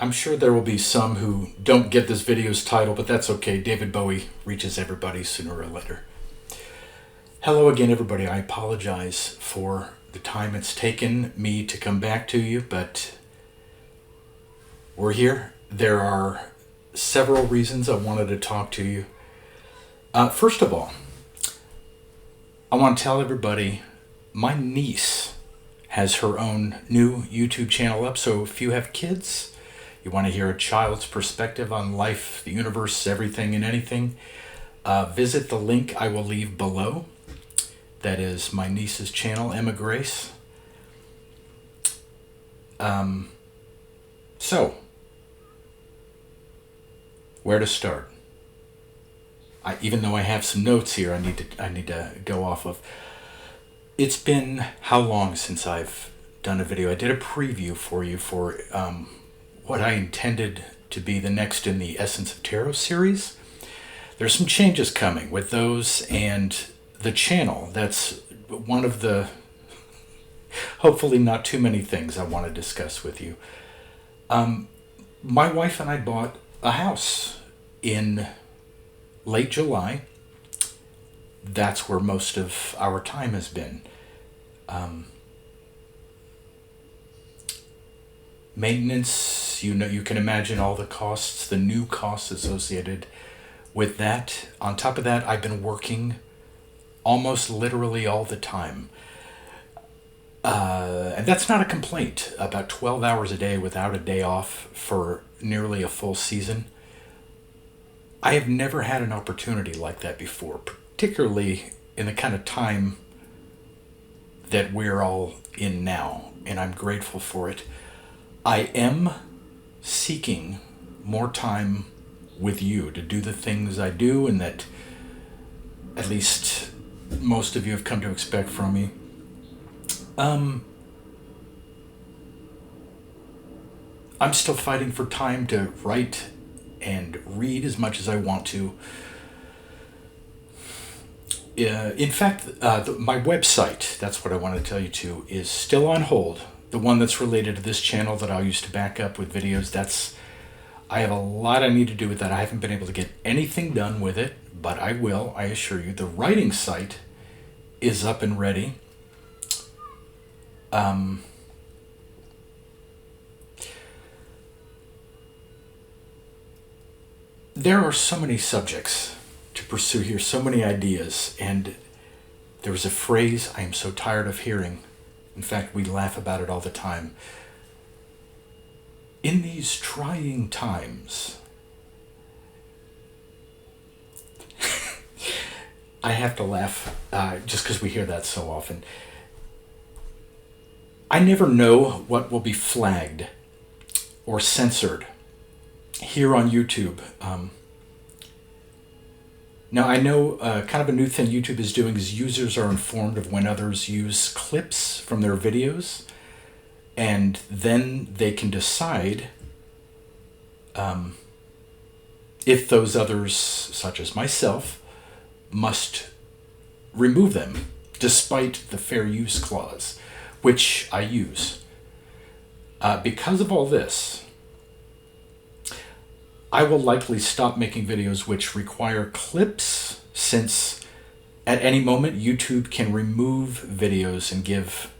I'm sure there will be some who don't get this video's title, but that's okay. David Bowie reaches everybody sooner or later. Hello again, everybody. I apologize for the time it's taken me to come back to you, but we're here. There are several reasons I wanted to talk to you. First of all, I want to tell everybody my niece has her own new YouTube channel up, so if you have kids, you want to hear a child's perspective on life, the universe, everything and anything, visit the link I will leave below. That is my niece's channel, Emma Grace. So, where to start? Even though I have some notes here, I need to go off of. It's been how long since I've done a video? I did a preview for you for what I intended to be the next in the Essence of Tarot series. There's some changes coming with those and the channel. That's one of the hopefully not too many things I want to discuss with you. My wife and I bought a house in late July. That's where most of our time has been. Maintenance, you can imagine all the costs, the new costs associated with that. On top of that, I've been working almost literally all the time. And that's not a complaint. About 12 hours a day without a day off for nearly a full season. I have never had an opportunity like that before, particularly in the kind of time that we're all in now, and I'm grateful for it. I am seeking more time with you to do the things I do and that at least most of you have come to expect from me. I'm still fighting for time to write and read as much as I want to. In fact, my website, that's what I want to tell you too, is still on hold. The one that's related to this channel that I'll use to back up with videos, I have a lot I need to do with that. I haven't been able to get anything done with it, but I will, I assure you. The writing site is up and ready. There are so many subjects to pursue here, so many ideas, and there was a phrase I am so tired of hearing. In fact, we laugh about it all the time. In these trying times, I have to laugh just because we hear that so often. I never know what will be flagged or censored here on YouTube. Now, I know kind of a new thing YouTube is doing is users are informed of when others use clips from their videos, and then they can decide if those others, such as myself, must remove them, despite the fair use clause, which I use. Because of all this, I will likely stop making videos which require clips, since at any moment YouTube can remove videos and give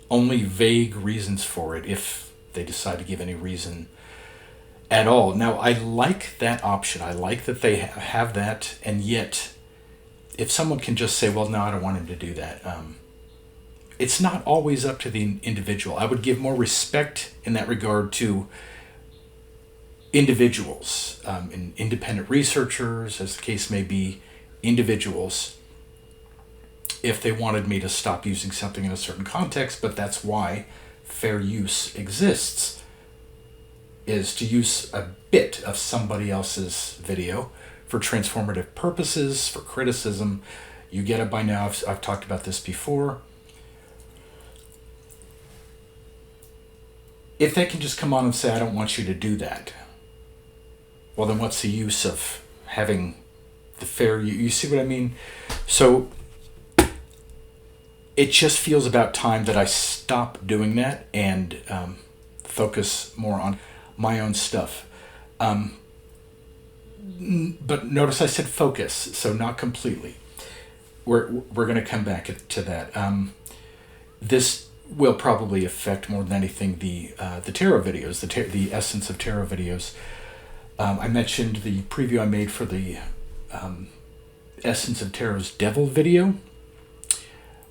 only vague reasons for it if they decide to give any reason at all. Now, I like that option. I like that they have that, and yet if someone can just say, well, no, I don't want him to do that. It's not always up to the individual. I would give more respect in that regard to individuals, and independent researchers, as the case may be, individuals, if they wanted me to stop using something in a certain context. But that's why fair use exists, is to use a bit of somebody else's video for transformative purposes, for criticism. You get it by now. I've talked about this before. If they can just come on and say, I don't want you to do that, well, then what's the use of having the fair use? You see what I mean? So it just feels about time that I stop doing that and focus more on my own stuff. But notice I said focus, so not completely. We're going to come back to that. This will probably affect more than anything the tarot videos, the Essence of Tarot videos. I mentioned the preview I made for the Essence of Tarot's Devil video,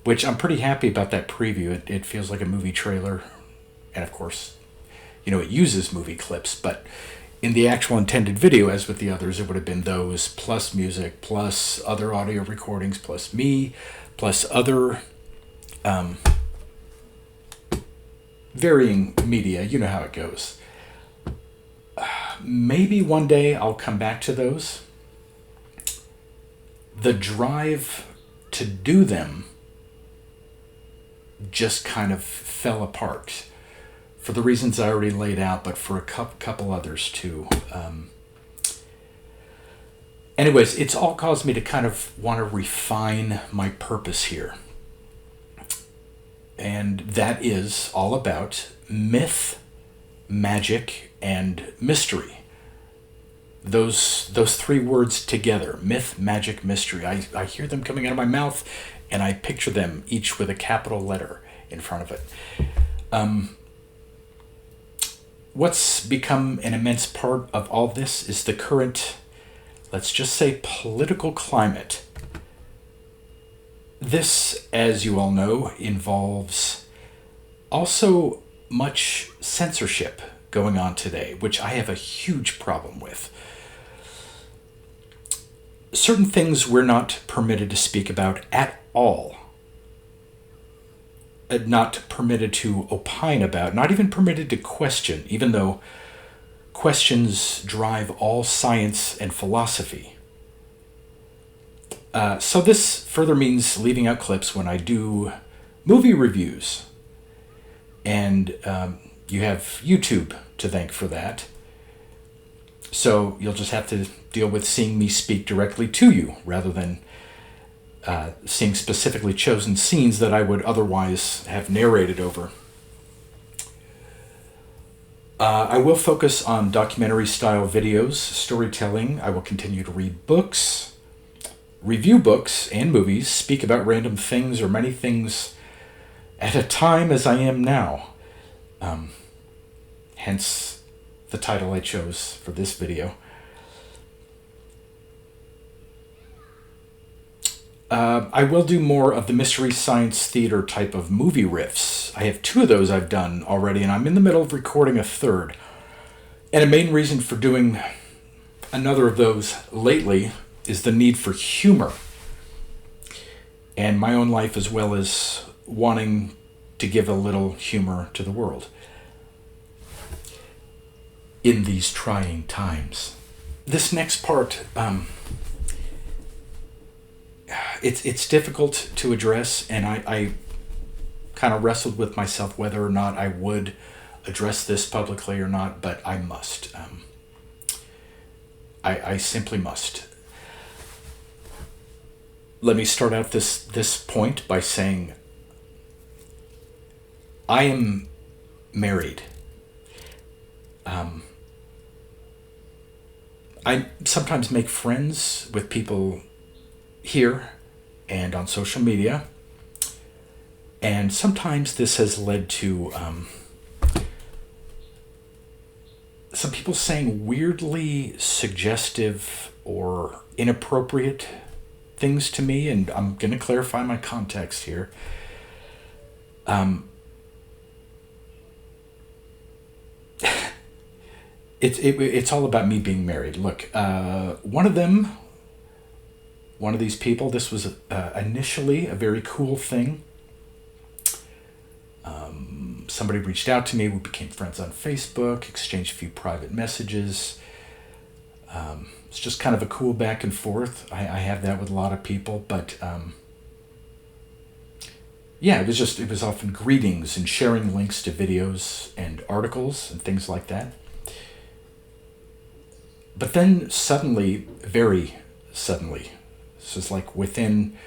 which I'm pretty happy about that preview. It feels like a movie trailer, and of course, it uses movie clips, but in the actual intended video, as with the others, it would have been those, plus music, plus other audio recordings, plus me, plus other varying media. You know how it goes. Maybe one day I'll come back to those. The drive to do them just kind of fell apart for the reasons I already laid out, but for a couple others too. Anyways, it's all caused me to kind of want to refine my purpose here. And that is all about myth, magic, and mystery. Those three words together, myth, magic, mystery. I hear them coming out of my mouth, and I picture them each with a capital letter in front of it. What's become an immense part of all this is the current, let's just say, political climate. This, as you all know, involves also much censorship going on today, which I have a huge problem with. Certain things we're not permitted to speak about at all. Not permitted to opine about, not even permitted to question, even though questions drive all science and philosophy. So this further means leaving out clips when I do movie reviews. And you have YouTube to thank for that. So you'll just have to deal with seeing me speak directly to you rather than seeing specifically chosen scenes that I would otherwise have narrated over. I will focus on documentary-style videos, storytelling. I will continue to read books, review books and movies, speak about random things or many things at a time as I am now. Hence the title I chose for this video. I will do more of the mystery science theater type of movie riffs. I have 2 of those I've done already, and I'm in the middle of recording a 3rd. And a main reason for doing another of those lately is the need for humor. And my own life, as well as wanting to give a little humor to the world in these trying times. This next part, it's difficult to address, and I kind of wrestled with myself whether or not I would address this publicly or not, but I must. I simply must. Let me start out this point by saying I am married. I sometimes make friends with people here and on social media, and sometimes this has led to some people saying weirdly suggestive or inappropriate things to me, and I'm going to clarify my context here. It's all about me being married. Look, one of these people, this was initially a very cool thing. Somebody reached out to me. We became friends on Facebook, exchanged a few private messages. It's just kind of a cool back and forth. I have that with a lot of people, but yeah, it was often greetings and sharing links to videos and articles and things like that. But then suddenly, very suddenly, this was like within,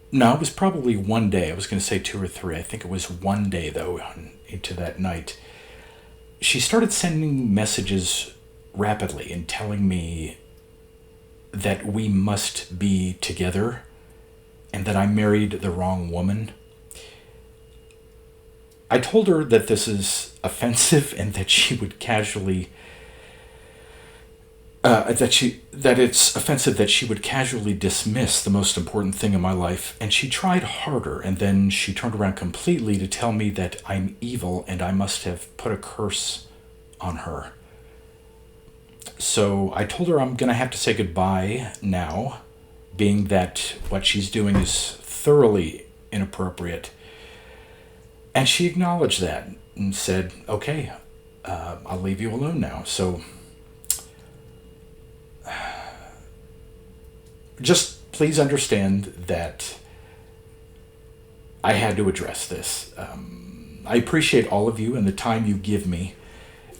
no, it was probably one day. I was going to say 2 or 3. I think it was one day, though, into that night. she started sending messages rapidly and telling me that we must be together and that I married the wrong woman. I told her that this is offensive and that she would casually that it's offensive that she would casually dismiss the most important thing in my life, and she tried harder, and then she turned around completely to tell me that I'm evil and I must have put a curse on her. So I told her I'm going to have to say goodbye now, being that what she's doing is thoroughly inappropriate. And she acknowledged that and said, okay, I'll leave you alone now. So just please understand that I had to address this. I appreciate all of you and the time you give me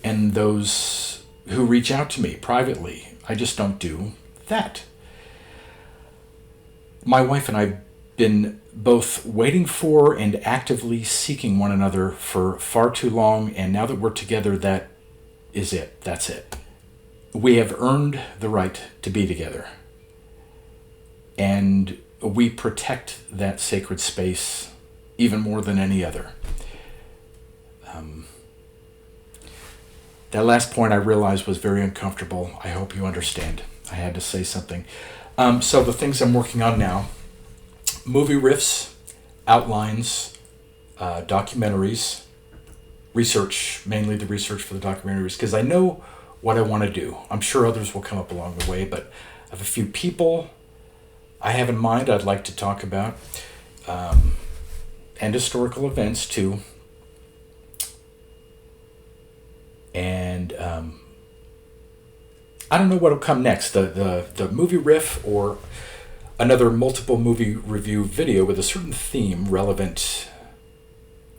and those who reach out to me privately. I just don't do that. My wife and I have been both waiting for and actively seeking one another for far too long, and now that we're together, that is it. That's it. We have earned the right to be together. And we protect that sacred space even more than any other. That last point I realized was very uncomfortable. I hope you understand. I had to say something. So the things I'm working on now: movie riffs, outlines, documentaries, research, mainly the research for the documentaries, because I know what I want to do. I'm sure others will come up along the way, but I have a few people I have in mind I'd like to talk about, and historical events too. And I don't know what'll come next, the movie riff or another multiple movie review video with a certain theme relevant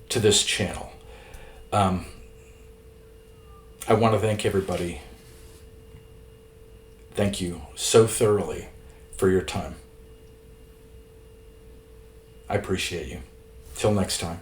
to this channel. I want to thank everybody. Thank you so thoroughly for your time. I appreciate you. Till next time.